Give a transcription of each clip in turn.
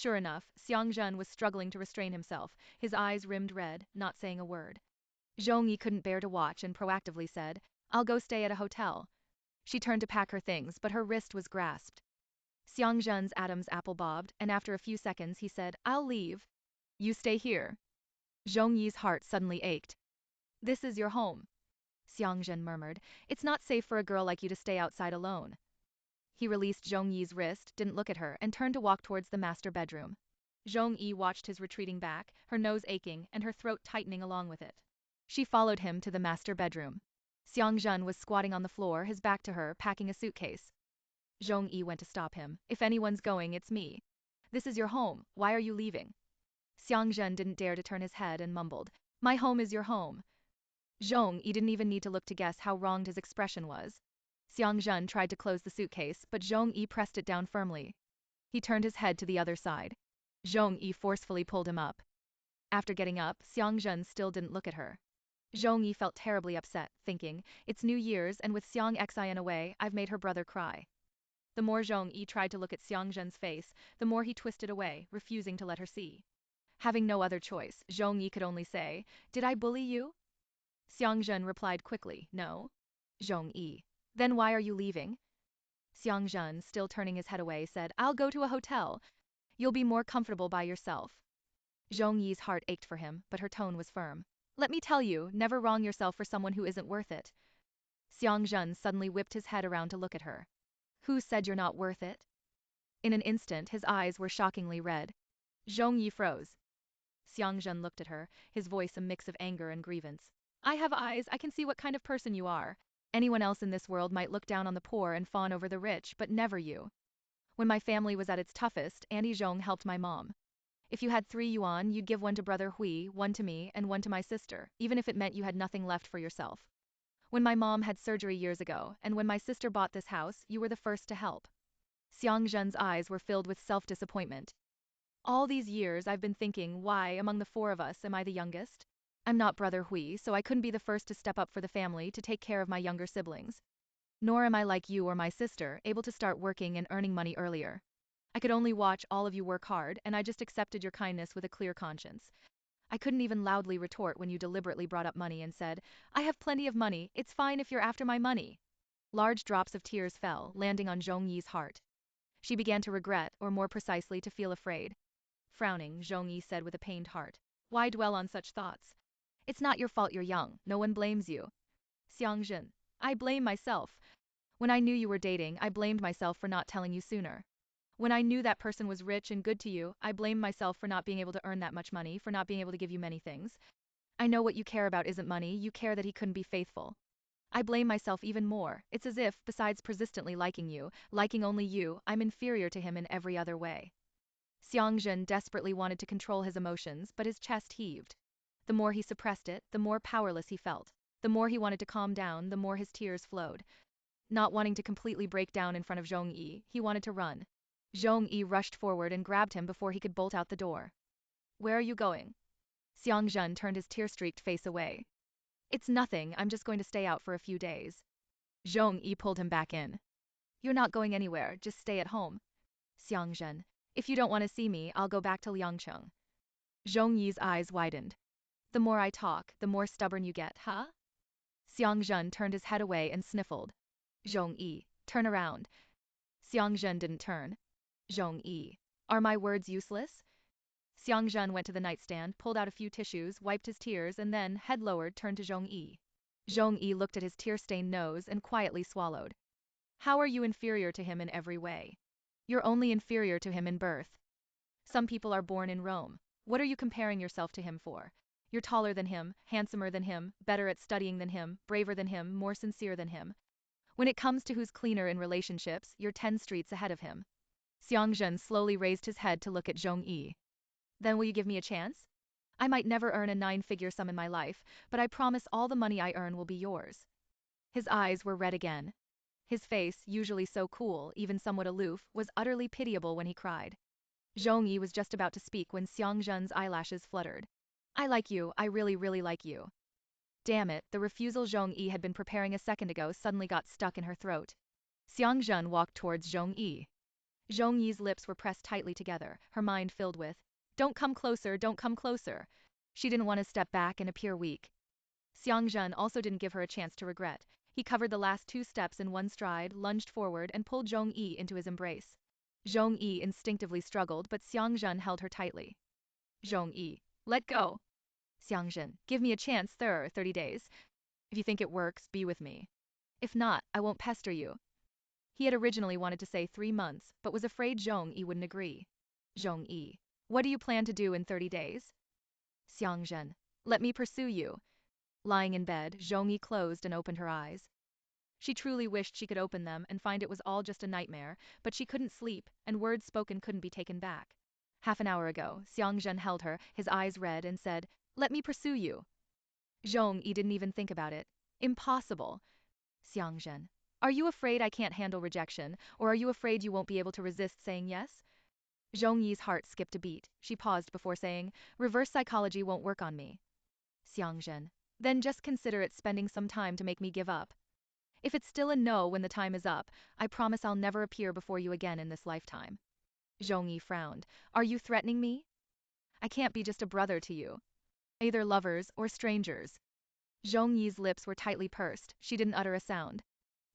Sure enough, Xiang Zhen was struggling to restrain himself, his eyes rimmed red, not saying a word. Zhong Yi couldn't bear to watch and proactively said, I'll go stay at a hotel. She turned to pack her things, but her wrist was grasped. Xiang Zhen's Adam's apple bobbed, and after a few seconds he said, I'll leave. You stay here. Zhong Yi's heart suddenly ached. This is your home. Xiang Zhen murmured, it's not safe for a girl like you to stay outside alone. He released Zhong Yi's wrist, didn't look at her, and turned to walk towards the master bedroom. Zhong Yi watched his retreating back, her nose aching and her throat tightening along with it. She followed him to the master bedroom. Xiang Zhen was squatting on the floor, his back to her, packing a suitcase. Zhong Yi went to stop him. If anyone's going, it's me. This is your home, why are you leaving? Xiang Zhen didn't dare to turn his head and mumbled, my home is your home. Zhong Yi didn't even need to look to guess how wronged his expression was. Xiang Zhen tried to close the suitcase, but Zhong Yi pressed it down firmly. He turned his head to the other side. Zhong Yi forcefully pulled him up. After getting up, Xiang Zhen still didn't look at her. Zhong Yi felt terribly upset, thinking, it's New Year's and with Xiang Xin away, I've made her brother cry. The more Zhong Yi tried to look at Xiang Zhen's face, the more he twisted away, refusing to let her see. Having no other choice, Zhong Yi could only say, did I bully you? Xiang Zhen replied quickly, no. Zhong Yi. Then why are you leaving? Xiang Zhen, still turning his head away, said, I'll go to a hotel. You'll be more comfortable by yourself. Zhong Yi's heart ached for him, but her tone was firm. Let me tell you, never wrong yourself for someone who isn't worth it. Xiang Zhen suddenly whipped his head around to look at her. Who said you're not worth it? In an instant, his eyes were shockingly red. Zhong Yi froze. Xiang Zhen looked at her, his voice a mix of anger and grievance. I have eyes, I can see what kind of person you are. Anyone else in this world might look down on the poor and fawn over the rich, but never you. When my family was at its toughest, Auntie Zhong helped my mom. If you had 3 yuan, you'd give one to brother Hui, one to me, and one to my sister, even if it meant you had nothing left for yourself. When my mom had surgery years ago, and when my sister bought this house, you were the first to help. Xiang Zhen's eyes were filled with self-disappointment. All these years I've been thinking, why, among the 4 of us, am I the youngest? I'm not brother Hui, so I couldn't be the first to step up for the family to take care of my younger siblings. Nor am I like you or my sister, able to start working and earning money earlier. I could only watch all of you work hard, and I just accepted your kindness with a clear conscience. I couldn't even loudly retort when you deliberately brought up money and said, I have plenty of money, it's fine if you're after my money. Large drops of tears fell, landing on Zhong Yi's heart. She began to regret, or more precisely to feel afraid. Frowning, Zhong Yi said with a pained heart, why dwell on such thoughts? It's not your fault you're young, no one blames you. Xiang Zhen. I blame myself. When I knew you were dating, I blamed myself for not telling you sooner. When I knew that person was rich and good to you, I blamed myself for not being able to earn that much money, for not being able to give you many things. I know what you care about isn't money, you care that he couldn't be faithful. I blame myself even more. It's as if, besides persistently liking you, liking only you, I'm inferior to him in every other way. Xiang Zhen desperately wanted to control his emotions, but his chest heaved. The more he suppressed it, the more powerless he felt. The more he wanted to calm down, the more his tears flowed. Not wanting to completely break down in front of Zhong Yi, he wanted to run. Zhong Yi rushed forward and grabbed him before he could bolt out the door. Where are you going? Xiang Zhen turned his tear-streaked face away. It's nothing, I'm just going to stay out for a few days. Zhong Yi pulled him back in. You're not going anywhere, just stay at home. Xiang Zhen. If you don't want to see me, I'll go back to Liangcheng. Zhong Yi's eyes widened. The more I talk, the more stubborn you get, huh? Xiang Zhen turned his head away and sniffled. Zhong Yi, turn around. Xiang Zhen didn't turn. Zhong Yi. Are my words useless? Xiang Zhen went to the nightstand, pulled out a few tissues, wiped his tears, and then, head lowered, turned to Zhong Yi. Zhong Yi looked at his tear-stained nose and quietly swallowed. How are you inferior to him in every way? You're only inferior to him in birth. Some people are born in Rome. What are you comparing yourself to him for? You're taller than him, handsomer than him, better at studying than him, braver than him, more sincere than him. When it comes to who's cleaner in relationships, you're 10 streets ahead of him. Xiang Zhen slowly raised his head to look at Zhong Yi. Then will you give me a chance? I might never earn a 9-figure sum in my life, but I promise all the money I earn will be yours. His eyes were red again. His face, usually so cool, even somewhat aloof, was utterly pitiable when he cried. Zhong Yi was just about to speak when Xiang Zhen's eyelashes fluttered. I like you, I really, really like you. Damn it, the refusal Zhong Yi had been preparing a second ago suddenly got stuck in her throat. Xiang Zhen walked towards Zhong Yi. Zhong Yi's lips were pressed tightly together, her mind filled with, "Don't come closer, don't come closer." She didn't want to step back and appear weak. Xiang Zhen also didn't give her a chance to regret. He covered the last 2 steps in one stride, lunged forward and pulled Zhong Yi into his embrace. Zhong Yi instinctively struggled, but Xiang Zhen held her tightly. Zhong Yi, let go. Xiang Zhen, give me a chance, there are 30 days. If you think it works, be with me. If not, I won't pester you. He had originally wanted to say 3 months, but was afraid Zhong Yi wouldn't agree. Zhong Yi, what do you plan to do in 30 days? Xiang Zhen, let me pursue you. Lying in bed, Zhong Yi closed and opened her eyes. She truly wished she could open them and find it was all just a nightmare, but she couldn't sleep, and words spoken couldn't be taken back. Half an hour ago, Xiang Zhen held her, his eyes red, and said, "Let me pursue you." Zhong Yi didn't even think about it. Impossible. Xiang Zhen, are you afraid I can't handle rejection, or are you afraid you won't be able to resist saying yes? Zhong Yi's heart skipped a beat. She paused before saying, "Reverse psychology won't work on me." Xiang Zhen, then just consider it spending some time to make me give up. If it's still a no when the time is up, I promise I'll never appear before you again in this lifetime. Zhong Yi frowned. Are you threatening me? I can't be just a brother to you. Either lovers or strangers. Zhong Yi's lips were tightly pursed. She didn't utter a sound.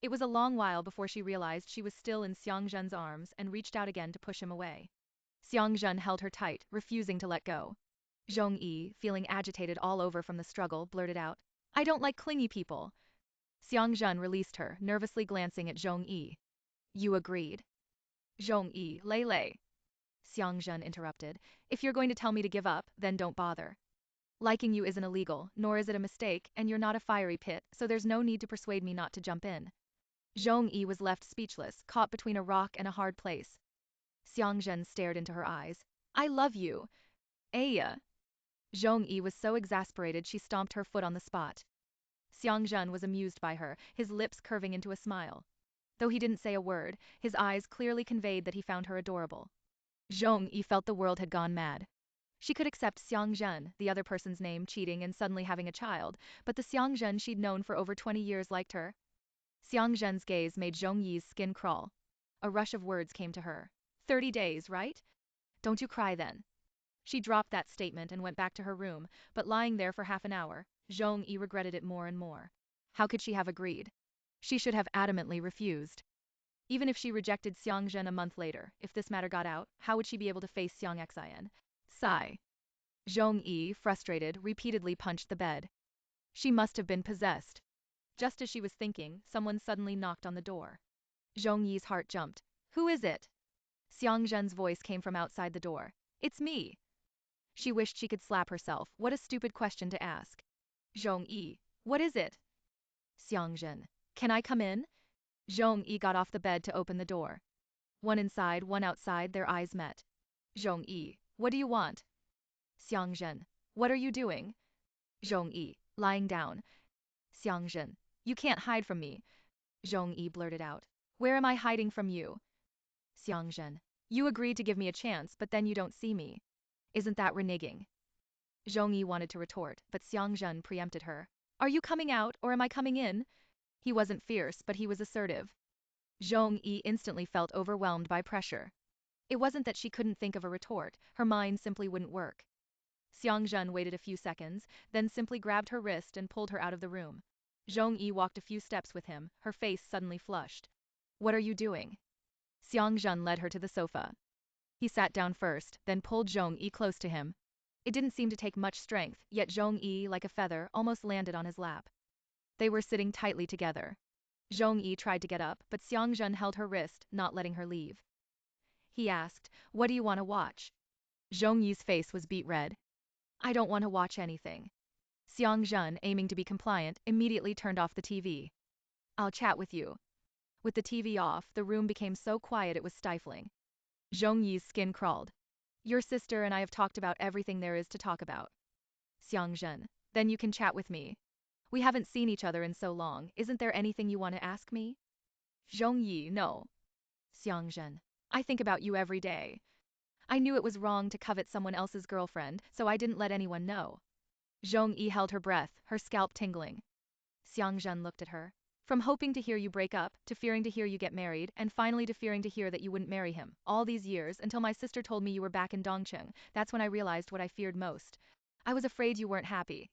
It was a long while before she realized she was still in Xiang Zhen's arms and reached out again to push him away. Xiang Zhen held her tight, refusing to let go. Zhong Yi, feeling agitated all over from the struggle, blurted out, "I don't like clingy people." Xiang Zhen released her, nervously glancing at Zhong Yi. "You agreed?" Zhong Yi, Lei. Xiang Zhen interrupted. "If you're going to tell me to give up, then don't bother. Liking you isn't illegal, nor is it a mistake, and you're not a fiery pit, so there's no need to persuade me not to jump in." Zhong Yi was left speechless, caught between a rock and a hard place. Xiang Zhen stared into her eyes. "I love you. Aya." Zhong Yi was so exasperated she stomped her foot on the spot. Xiang Zhen was amused by her, his lips curving into a smile. Though he didn't say a word, his eyes clearly conveyed that he found her adorable. Zhong Yi felt the world had gone mad. She could accept Xiang Zhen, the other person's name, cheating and suddenly having a child, but the Xiang Zhen she'd known for over 20 years liked her. Xiang Zhen's gaze made Zhong Yi's skin crawl. A rush of words came to her. 30 days, right? Don't you cry then. She dropped that statement and went back to her room, but lying there for half an hour, Zhong Yi regretted it more and more. How could she have agreed? She should have adamantly refused. Even if she rejected Xiang Zhen a month later, if this matter got out, how would she be able to face Xiang Xian? Sigh. Zhong Yi, frustrated, repeatedly punched the bed. She must have been possessed. Just as she was thinking, someone suddenly knocked on the door. Zhong Yi's heart jumped. "Who is it?" Xiang Zhen's voice came from outside the door. "It's me." She wished she could slap herself. What a stupid question to ask. Zhong Yi, what is it? Xiang Zhen, can I come in? Zhong Yi got off the bed to open the door. One inside, one outside, their eyes met. Zhong Yi, what do you want? Xiang Zhen, what are you doing? Zhong Yi, lying down. Xiang Zhen, you can't hide from me. Zhong Yi blurted out. Where am I hiding from you? Xiang Zhen, you agreed to give me a chance, but then you don't see me. Isn't that reneging? Zhong Yi wanted to retort, but Xiang Zhen preempted her. Are you coming out, or am I coming in? He wasn't fierce, but he was assertive. Zhong Yi instantly felt overwhelmed by pressure. It wasn't that she couldn't think of a retort, her mind simply wouldn't work. Xiang Zhen waited a few seconds, then simply grabbed her wrist and pulled her out of the room. Zhong Yi walked a few steps with him, her face suddenly flushed. What are you doing? Xiang Zhen led her to the sofa. He sat down first, then pulled Zhong Yi close to him. It didn't seem to take much strength, yet Zhong Yi, like a feather, almost landed on his lap. They were sitting tightly together. Zhong Yi tried to get up, but Xiang Zhen held her wrist, not letting her leave. He asked, what do you want to watch? Zhong Yi's face was beet red. I don't want to watch anything. Xiang Zhen, aiming to be compliant, immediately turned off the TV. I'll chat with you. With the TV off, the room became so quiet it was stifling. Zhong Yi's skin crawled. Your sister and I have talked about everything there is to talk about. Xiang Zhen, then you can chat with me. We haven't seen each other in so long, isn't there anything you want to ask me? Zhong Yi, no. Xiang Zhen, I think about you every day. I knew it was wrong to covet someone else's girlfriend, so I didn't let anyone know. Zhong Yi held her breath, her scalp tingling. Xiang Zhen looked at her. From hoping to hear you break up, to fearing to hear you get married, and finally to fearing to hear that you wouldn't marry him. All these years, until my sister told me you were back in Dongcheng, that's when I realized what I feared most. I was afraid you weren't happy.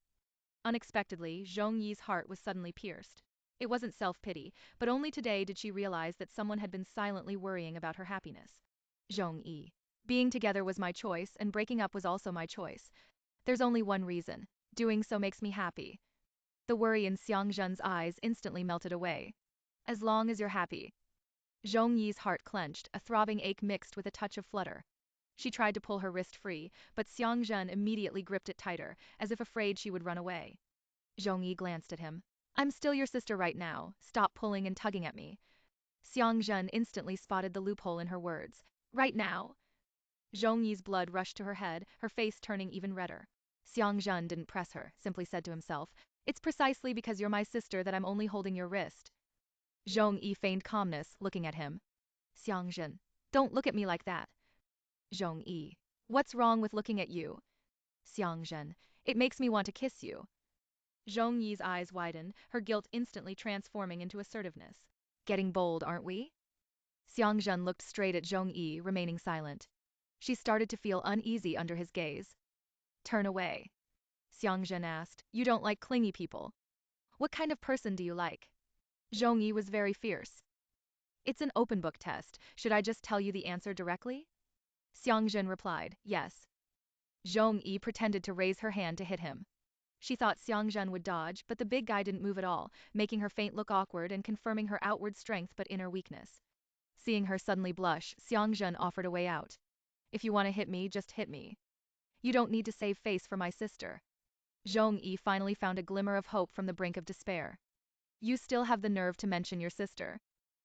Unexpectedly, Zhong Yi's heart was suddenly pierced. It wasn't self-pity, but only today did she realize that someone had been silently worrying about her happiness. Zhong Yi. Being together was my choice, and breaking up was also my choice. There's only one reason. Doing so makes me happy. The worry in Xiang Zhen's eyes instantly melted away. As long as you're happy. Zhong Yi's heart clenched, a throbbing ache mixed with a touch of flutter. She tried to pull her wrist free, but Xiang Zhen immediately gripped it tighter, as if afraid she would run away. Zhong Yi glanced at him. I'm still your sister right now, stop pulling and tugging at me. Xiang Zhen instantly spotted the loophole in her words. Right now? Zhong Yi's blood rushed to her head, her face turning even redder. Xiang Zhen didn't press her, simply said to himself, it's precisely because you're my sister that I'm only holding your wrist. Zhong Yi feigned calmness, looking at him. Xiang Zhen, don't look at me like that. Zhong Yi, what's wrong with looking at you? Xiang Zhen, it makes me want to kiss you. Zhong Yi's eyes widened, her guilt instantly transforming into assertiveness. Getting bold, aren't we? Xiang Zhen looked straight at Zhong Yi, remaining silent. She started to feel uneasy under his gaze. Turn away. Xiang Zhen asked, you don't like clingy people. What kind of person do you like? Zhong Yi was very fierce. It's an open book test, should I just tell you the answer directly? Xiang Zhen replied, yes. Zhong Yi pretended to raise her hand to hit him. She thought Xiang Zhen would dodge, but the big guy didn't move at all, making her feint look awkward and confirming her outward strength but inner weakness. Seeing her suddenly blush, Xiang Zhen offered a way out. If you want to hit me, just hit me. You don't need to save face for my sister. Zhong Yi finally found a glimmer of hope from the brink of despair. You still have the nerve to mention your sister.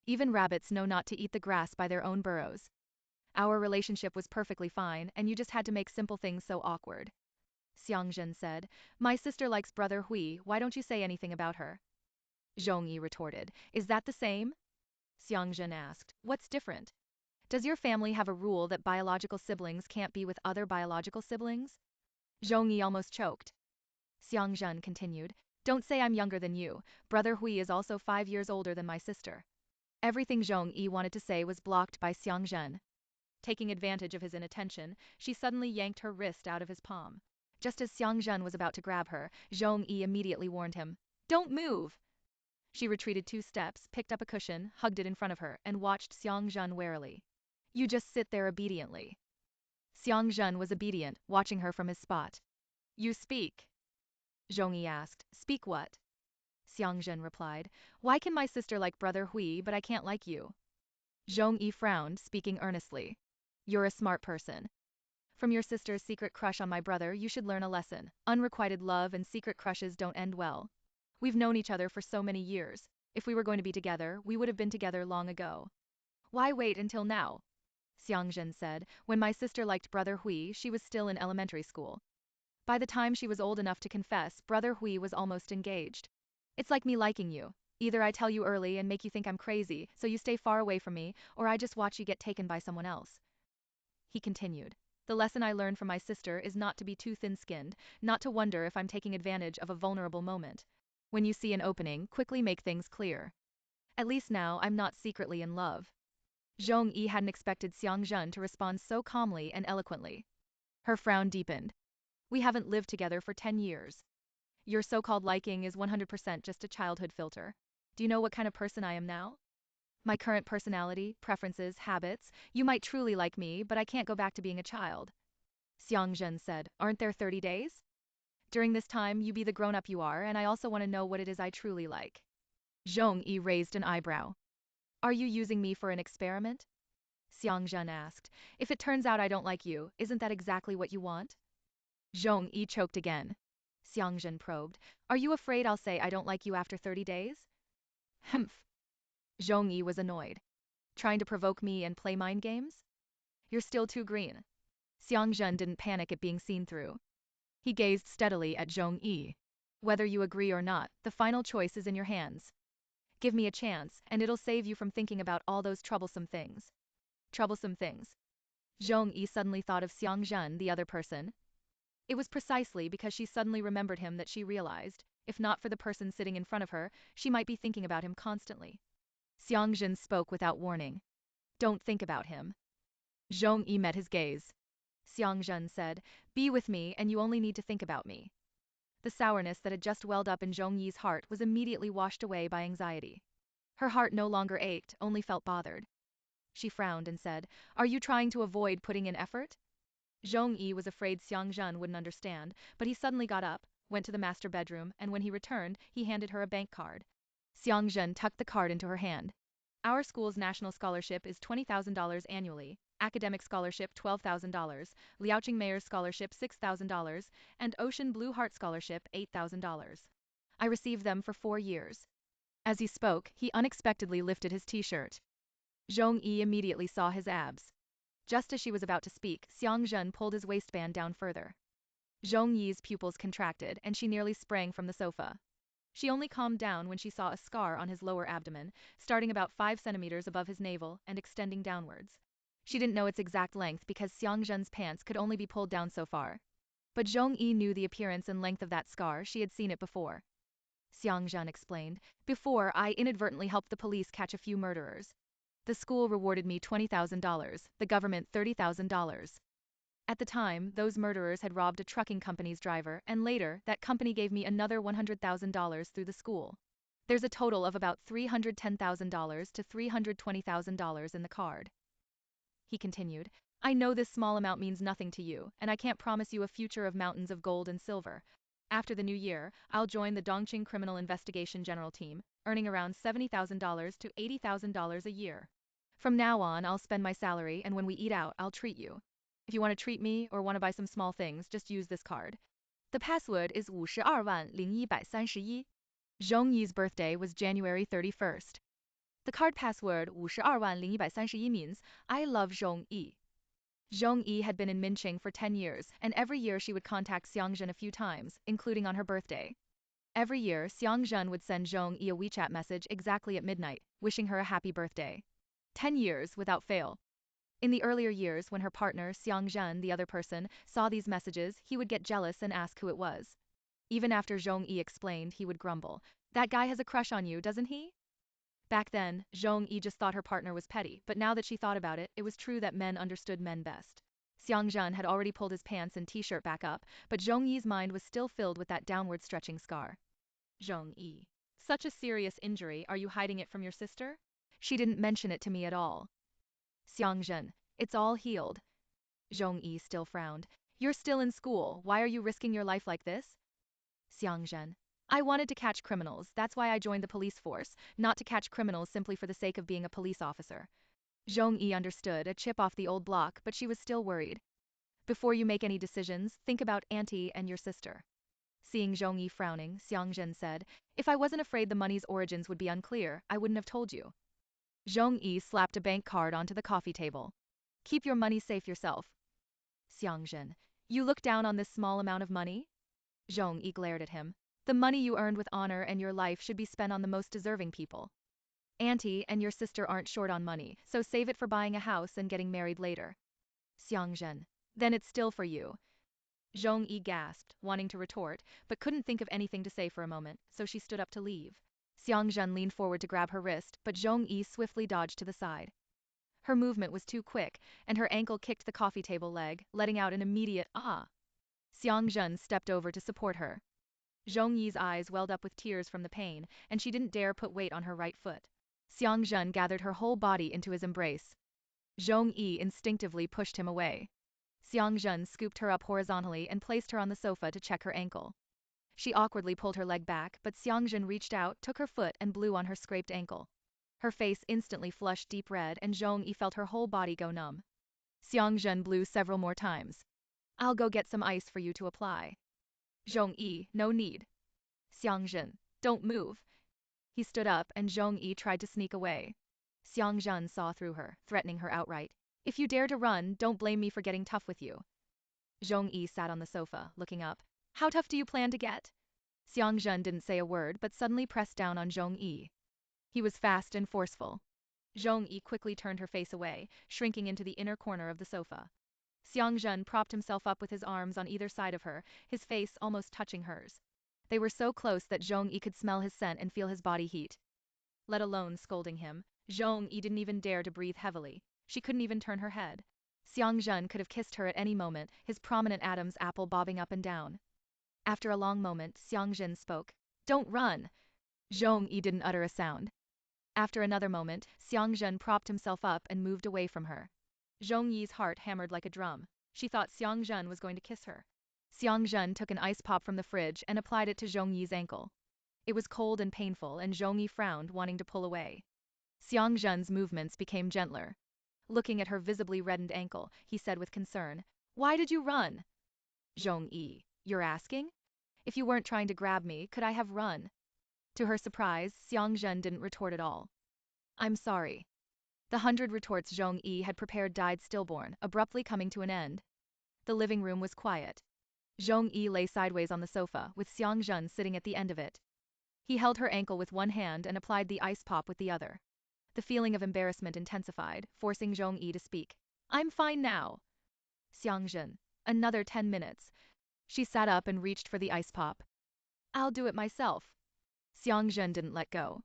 Even rabbits know not to eat the grass by their own burrows. Our relationship was perfectly fine, and you just had to make simple things so awkward. Xiang Zhen said, my sister likes brother Hui, why don't you say anything about her? Zhong Yi retorted, is that the same? Xiang Zhen asked, what's different? Does your family have a rule that biological siblings can't be with other biological siblings? Zhong Yi almost choked. Xiang Zhen continued, don't say I'm younger than you, brother Hui is also 5 years older than my sister. Everything Zhong Yi wanted to say was blocked by Xiang Zhen. Taking advantage of his inattention, she suddenly yanked her wrist out of his palm. Just as Xiang Zhen was about to grab her, Zhong Yi immediately warned him, don't move! She retreated 2 steps, picked up a cushion, hugged it in front of her, and watched Xiang Zhen warily. You just sit there obediently. Xiang Zhen was obedient, watching her from his spot. You speak. Zhong Yi asked, speak what? Xiang Zhen replied, why can my sister like brother Hui but I can't like you? Zhong Yi frowned, speaking earnestly. You're a smart person. From your sister's secret crush on my brother you should learn a lesson. Unrequited love and secret crushes don't end well. We've known each other for so many years. If we were going to be together, we would have been together long ago. Why wait until now? Xiang Zhen said, when my sister liked brother Hui, she was still in elementary school. By the time she was old enough to confess, brother Hui was almost engaged. It's like me liking you. Either I tell you early and make you think I'm crazy, so you stay far away from me, or I just watch you get taken by someone else. He continued. The lesson I learned from my sister is not to be too thin-skinned, not to wonder if I'm taking advantage of a vulnerable moment. When you see an opening, quickly make things clear. At least now, I'm not secretly in love. Zhong Yi hadn't expected Xiang Zhen to respond so calmly and eloquently. Her frown deepened. We haven't lived together for 10 years. Your so-called liking is 100% just a childhood filter. Do you know what kind of person I am now? My current personality, preferences, habits, you might truly like me, but I can't go back to being a child. Xiang Zhen said, aren't there 30 days? During this time, you be the grown-up you are, and I also want to know what it is I truly like. Zhong Yi raised an eyebrow. Are you using me for an experiment? Xiang Zhen asked. If it turns out I don't like you, isn't that exactly what you want? Zhong Yi choked again. Xiang Zhen probed. Are you afraid I'll say I don't like you after 30 days? Humph. Zhong Yi was annoyed. Trying to provoke me and play mind games? You're still too green. Xiang Zhen didn't panic at being seen through. He gazed steadily at Zhong Yi. Whether you agree or not, the final choice is in your hands. Give me a chance, and it'll save you from thinking about all those troublesome things. Troublesome things. Zhong Yi suddenly thought of Xiang Zhen, the other person. It was precisely because she suddenly remembered him that she realized, If not for the person sitting in front of her, she might be thinking about him constantly. Xiang Zhen spoke without warning. Don't think about him. Zhong Yi met his gaze. Xiang Zhen said, be with me and you only need to think about me. The sourness that had just welled up in Zhong Yi's heart was immediately washed away by anxiety. Her heart no longer ached, only felt bothered. She frowned and said, are you trying to avoid putting in effort? Zhong Yi was afraid Xiang Zhen wouldn't understand, but he suddenly got up, went to the master bedroom, and when he returned, he handed her a bank card. Xiang Zhen tucked the card into her hand. Our school's national scholarship is $20,000 annually, academic scholarship $12,000, Liaoqing Mayor's scholarship $6,000, and Ocean Blue Heart scholarship $8,000. I received them for 4 years. As he spoke, he unexpectedly lifted his t-shirt. Zhong Yi immediately saw his abs. Just as she was about to speak, Xiang Zhen pulled his waistband down further. Zhong Yi's pupils contracted, and she nearly sprang from the sofa. She only calmed down when she saw a scar on his lower abdomen, starting about 5 centimeters above his navel and extending downwards. She didn't know its exact length because Xiang Zhen's pants could only be pulled down so far. But Zhong Yi knew the appearance and length of that scar, she had seen it before. Xiang Zhen explained, before I inadvertently helped the police catch a few murderers. The school rewarded me $20,000, the government $30,000. At the time, those murderers had robbed a trucking company's driver, and later, that company gave me another $100,000 through the school. There's a total of about $310,000 to $320,000 in the card. He continued, I know this small amount means nothing to you, and I can't promise you a future of mountains of gold and silver. After the new year, I'll join the Dongqing Criminal Investigation General Team, earning around $70,000 to $80,000 a year. From now on, I'll spend my salary, and when we eat out, I'll treat you. If you want to treat me or want to buy some small things, just use this card. The password is 52,131. Zhong Yi's birthday was January 31st. The card password 52,131 means, I love Zhong Yi. Zhong Yi had been in Minqing for 10 years, and every year she would contact Xiang Zhen a few times, including on her birthday. Every year, Xiang Zhen would send Zhong Yi a WeChat message exactly at midnight, wishing her a happy birthday. 10 years without fail. In the earlier years, when her partner, Xiang Zhen, the other person, saw these messages, he would get jealous and ask who it was. Even after Zhong Yi explained, he would grumble, that guy has a crush on you, doesn't he? Back then, Zhong Yi just thought her partner was petty, but now that she thought about it, it was true that men understood men best. Xiang Zhen had already pulled his pants and t-shirt back up, but Zhong Yi's mind was still filled with that downward stretching scar. Zhong Yi. Such a serious injury, are you hiding it from your sister? She didn't mention it to me at all. Xiang Zhen. It's all healed. Zhong Yi still frowned. You're still in school, why are you risking your life like this? Xiang Zhen. I wanted to catch criminals, that's why I joined the police force, not to catch criminals simply for the sake of being a police officer. Zhong Yi understood, a chip off the old block, but she was still worried. Before you make any decisions, think about Auntie and your sister. Seeing Zhong Yi frowning, Xiang Zhen said, if I wasn't afraid the money's origins would be unclear, I wouldn't have told you. Zhong Yi slapped a bank card onto the coffee table. Keep your money safe yourself. Xiang Zhen. You look down on this small amount of money? Zhong Yi glared at him. The money you earned with honor and your life should be spent on the most deserving people. Auntie and your sister aren't short on money, so save it for buying a house and getting married later. Xiang Zhen. Then it's still for you. Zhong Yi gasped, wanting to retort, but couldn't think of anything to say for a moment, so she stood up to leave. Xiang Zhen leaned forward to grab her wrist, but Zhong Yi swiftly dodged to the side. Her movement was too quick, and her ankle kicked the coffee table leg, letting out an immediate ah. Xiang Zhen stepped over to support her. Zhong Yi's eyes welled up with tears from the pain, and she didn't dare put weight on her right foot. Xiang Zhen gathered her whole body into his embrace. Zhong Yi instinctively pushed him away. Xiang Zhen scooped her up horizontally and placed her on the sofa to check her ankle. She awkwardly pulled her leg back, but Xiang Zhen reached out, took her foot, and blew on her scraped ankle. Her face instantly flushed deep red, and Zhong Yi felt her whole body go numb. Xiang Zhen blew several more times. I'll go get some ice for you to apply. Zhong Yi, no need. Xiang Zhen, don't move. He stood up, and Zhong Yi tried to sneak away. Xiang Zhen saw through her, threatening her outright. If you dare to run, don't blame me for getting tough with you. Zhong Yi sat on the sofa, looking up. How tough do you plan to get? Xiang Zhen didn't say a word, but suddenly pressed down on Zhong Yi. He was fast and forceful. Zhong Yi quickly turned her face away, shrinking into the inner corner of the sofa. Xiang Zhen propped himself up with his arms on either side of her, his face almost touching hers. They were so close that Zhong Yi could smell his scent and feel his body heat. Let alone scolding him, Zhong Yi didn't even dare to breathe heavily. She couldn't even turn her head. Xiang Zhen could have kissed her at any moment, his prominent Adam's apple bobbing up and down. After a long moment, Xiang Zhen spoke. Don't run! Zhong Yi didn't utter a sound. After another moment, Xiang Zhen propped himself up and moved away from her. Zhong Yi's heart hammered like a drum. She thought Xiang Zhen was going to kiss her. Xiang Zhen took an ice pop from the fridge and applied it to Zhong Yi's ankle. It was cold and painful and Zhong Yi frowned, wanting to pull away. Xiang Zhen's movements became gentler. Looking at her visibly reddened ankle, he said with concern, Why did you run? Zhong Yi, you're asking? If you weren't trying to grab me, could I have run? To her surprise, Xiang Zhen didn't retort at all. I'm sorry. The 100 retorts Zhong Yi had prepared died stillborn, abruptly coming to an end. The living room was quiet. Zhong Yi lay sideways on the sofa, with Xiang Zhen sitting at the end of it. He held her ankle with one hand and applied the ice pop with the other. The feeling of embarrassment intensified, forcing Zhong Yi to speak. I'm fine now. Xiang Zhen. Another 10 minutes. She sat up and reached for the ice pop. I'll do it myself. Xiang Zhen didn't let go.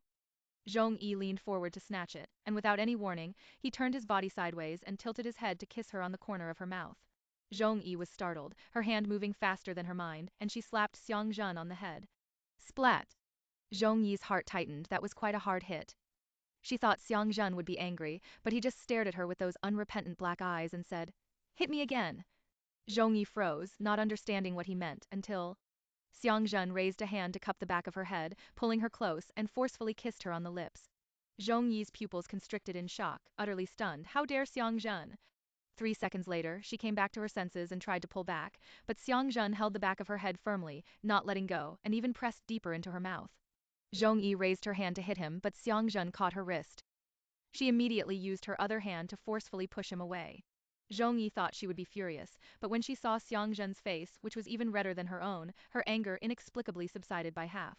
Zhong Yi leaned forward to snatch it, and without any warning, he turned his body sideways and tilted his head to kiss her on the corner of her mouth. Zhong Yi was startled, her hand moving faster than her mind, and she slapped Xiang Zhen on the head. Splat! Zhong Yi's heart tightened, that was quite a hard hit. She thought Xiang Zhen would be angry, but he just stared at her with those unrepentant black eyes and said, Hit me again. Zhong Yi froze, not understanding what he meant, until Xiang Zhen raised a hand to cup the back of her head, pulling her close, and forcefully kissed her on the lips. Zhong Yi's pupils constricted in shock, utterly stunned. How dare Xiang Zhen? 3 seconds later, she came back to her senses and tried to pull back, but Xiang Zhen held the back of her head firmly, not letting go, and even pressed deeper into her mouth. Zhong Yi raised her hand to hit him, but Xiang Zhen caught her wrist. She immediately used her other hand to forcefully push him away. Zhong Yi thought she would be furious, but when she saw Xiang Zhen's face, which was even redder than her own, her anger inexplicably subsided by half.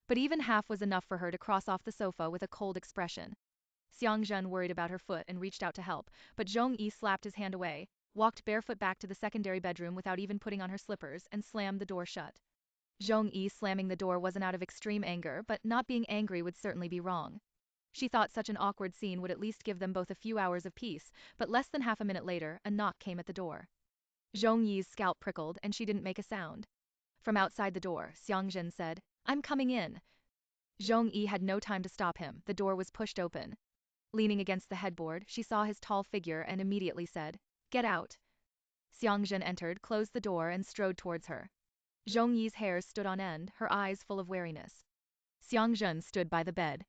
But even half was enough for her to cross off the sofa with a cold expression. Xiang Zhen worried about her foot and reached out to help, but Zhong Yi slapped his hand away, walked barefoot back to the secondary bedroom without even putting on her slippers, and slammed the door shut. Zhong Yi slamming the door wasn't out of extreme anger, but not being angry would certainly be wrong. She thought such an awkward scene would at least give them both a few hours of peace, but less than half a minute later, a knock came at the door. Zhong Yi's scalp prickled and she didn't make a sound. From outside the door, Xiang Zhen said, I'm coming in. Zhong Yi had no time to stop him, the door was pushed open. Leaning against the headboard, she saw his tall figure and immediately said, Get out. Xiang Zhen entered, closed the door and strode towards her. Zhong Yi's hairs stood on end, her eyes full of wariness. Xiang Zhen stood by the bed.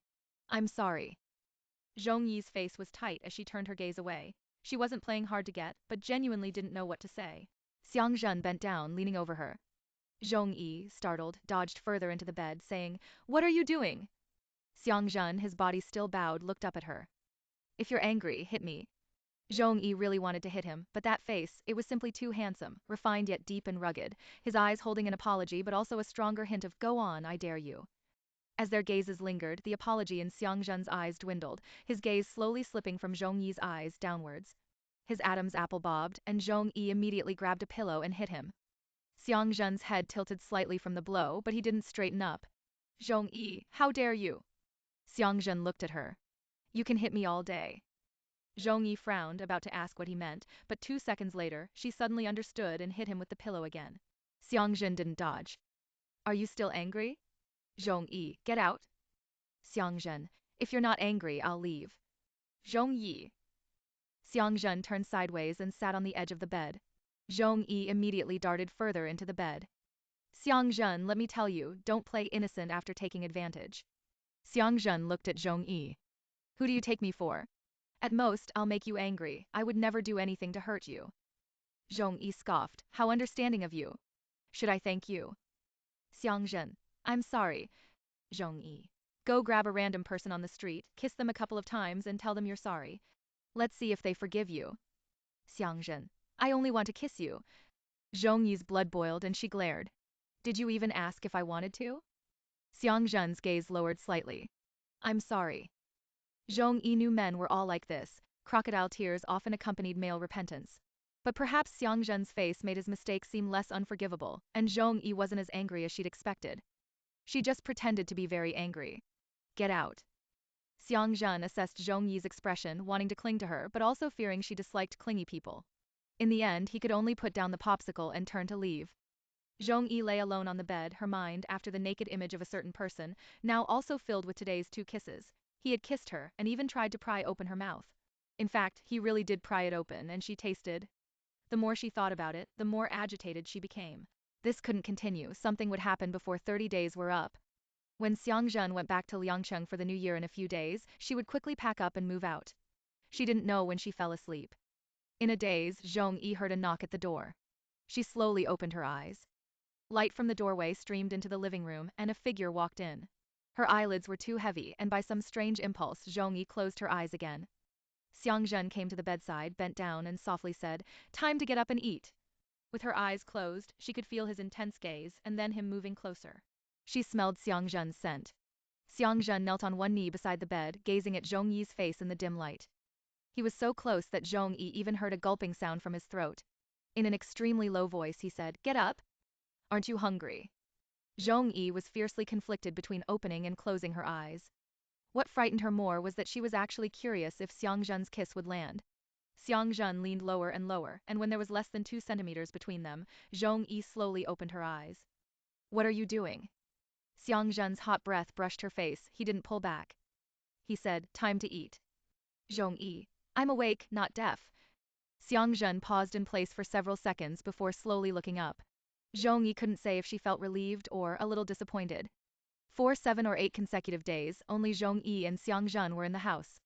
I'm sorry. Zhong Yi's face was tight as she turned her gaze away. She wasn't playing hard to get, but genuinely didn't know what to say. Xiang Zhen bent down, leaning over her. Zhong Yi, startled, dodged further into the bed, saying, What are you doing? Xiang Zhen, his body still bowed, looked up at her. If you're angry, hit me. Zhong Yi really wanted to hit him, but that face, it was simply too handsome, refined yet deep and rugged, his eyes holding an apology but also a stronger hint of, Go on, I dare you. As their gazes lingered, the apology in Xiang Zhen's eyes dwindled, his gaze slowly slipping from Zhong Yi's eyes downwards. His Adam's apple bobbed, and Zhong Yi immediately grabbed a pillow and hit him. Xiang Zhen's head tilted slightly from the blow, but he didn't straighten up. Zhong Yi, how dare you? Xiang Zhen looked at her. You can hit me all day. Zhong Yi frowned, about to ask what he meant, but 2 seconds later, she suddenly understood and hit him with the pillow again. Xiang Zhen didn't dodge. Are you still angry? Zhong Yi, get out. Xiang Zhen, if you're not angry, I'll leave. Zhong Yi. Xiang Zhen turned sideways and sat on the edge of the bed. Zhong Yi immediately darted further into the bed. Xiang Zhen, let me tell you, don't play innocent after taking advantage. Xiang Zhen looked at Zhong Yi. Who do you take me for? At most, I'll make you angry. I would never do anything to hurt you. Zhong Yi scoffed. How understanding of you. Should I thank you? Xiang Zhen. I'm sorry. Zhong Yi. Go grab a random person on the street, kiss them a couple of times and tell them you're sorry. Let's see if they forgive you. Xiang Zhen. I only want to kiss you. Zhong Yi's blood boiled and she glared. Did you even ask if I wanted to? Xiang Zhen's gaze lowered slightly. I'm sorry. Zhong Yi knew men were all like this. Crocodile tears often accompanied male repentance. But perhaps Xiang Zhen's face made his mistake seem less unforgivable, and Zhong Yi wasn't as angry as she'd expected. She just pretended to be very angry. Get out. Xiang Zhen assessed Zhong Yi's expression, wanting to cling to her but also fearing she disliked clingy people. In the end, he could only put down the popsicle and turn to leave. Zhong Yi lay alone on the bed, her mind, after the naked image of a certain person, now also filled with today's 2 kisses. He had kissed her, and even tried to pry open her mouth. In fact, he really did pry it open, and she tasted. The more she thought about it, the more agitated she became. This couldn't continue, something would happen before 30 days were up. When Xiang Zhen went back to Liangcheng for the new year in a few days, she would quickly pack up and move out. She didn't know when she fell asleep. In a daze, Zhong Yi heard a knock at the door. She slowly opened her eyes. Light from the doorway streamed into the living room, and a figure walked in. Her eyelids were too heavy, and by some strange impulse, Zhong Yi closed her eyes again. Xiang Zhen came to the bedside, bent down, and softly said, "Time to get up and eat." With her eyes closed, she could feel his intense gaze, and then him moving closer. She smelled Xiang Zhen's scent. Xiang Zhen knelt on one knee beside the bed, gazing at Zhong Yi's face in the dim light. He was so close that Zhong Yi even heard a gulping sound from his throat. In an extremely low voice, he said, "Get up. Aren't you hungry?" Zhong Yi was fiercely conflicted between opening and closing her eyes. What frightened her more was that she was actually curious if Xiang Zhen's kiss would land. Xiang Zhen leaned lower and lower, and when there was less than 2 centimeters between them, Zhong Yi slowly opened her eyes. "What are you doing?" Xiang Zhen's hot breath brushed her face. He didn't pull back. He said, "Time to eat." Zhong Yi, "I'm awake, not deaf." Xiang Zhen paused in place for several seconds before slowly looking up. Zhong Yi couldn't say if she felt relieved or a little disappointed. For 7 or 8 consecutive days, only Zhong Yi and Xiang Zhen were in the house.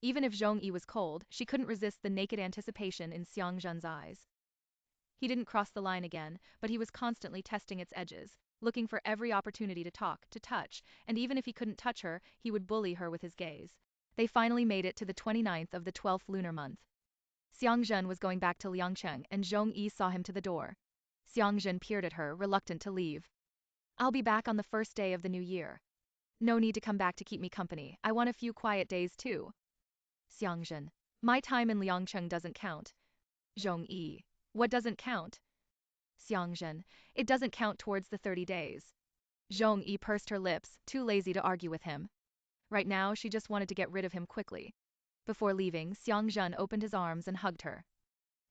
Even if Zhong Yi was cold, she couldn't resist the naked anticipation in Xiang Zhen's eyes. He didn't cross the line again, but he was constantly testing its edges, looking for every opportunity to talk, to touch, and even if he couldn't touch her, he would bully her with his gaze. They finally made it to the 29th of the 12th lunar month. Xiang Zhen was going back to Liangcheng, and Zhong Yi saw him to the door. Xiang Zhen peered at her, reluctant to leave. "I'll be back on the first day of the new year. No need to come back to keep me company, I want a few quiet days too." Xiang Zhen, "My time in Liangcheng doesn't count." Zhong Yi, "What doesn't count?" Xiang Zhen, "It doesn't count towards the 30 days. Zhong Yi pursed her lips, too lazy to argue with him. Right now, she just wanted to get rid of him quickly. Before leaving, Xiang Zhen opened his arms and hugged her.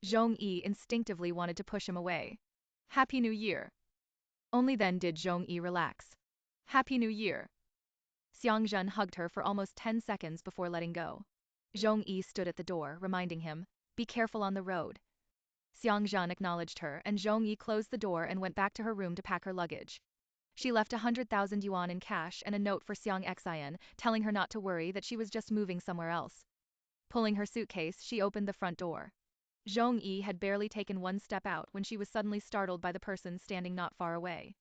Zhong Yi instinctively wanted to push him away. "Happy New Year." Only then did Zhong Yi relax. "Happy New Year." Xiang Zhen hugged her for almost 10 seconds before letting go. Zhong Yi stood at the door, reminding him, "Be careful on the road." Xiang Zhen acknowledged her, and Zhong Yi closed the door and went back to her room to pack her luggage. She left 100,000 yuan in cash and a note for Xiang Xian, telling her not to worry, that she was just moving somewhere else. Pulling her suitcase, she opened the front door. Zhong Yi had barely taken one step out when she was suddenly startled by the person standing not far away.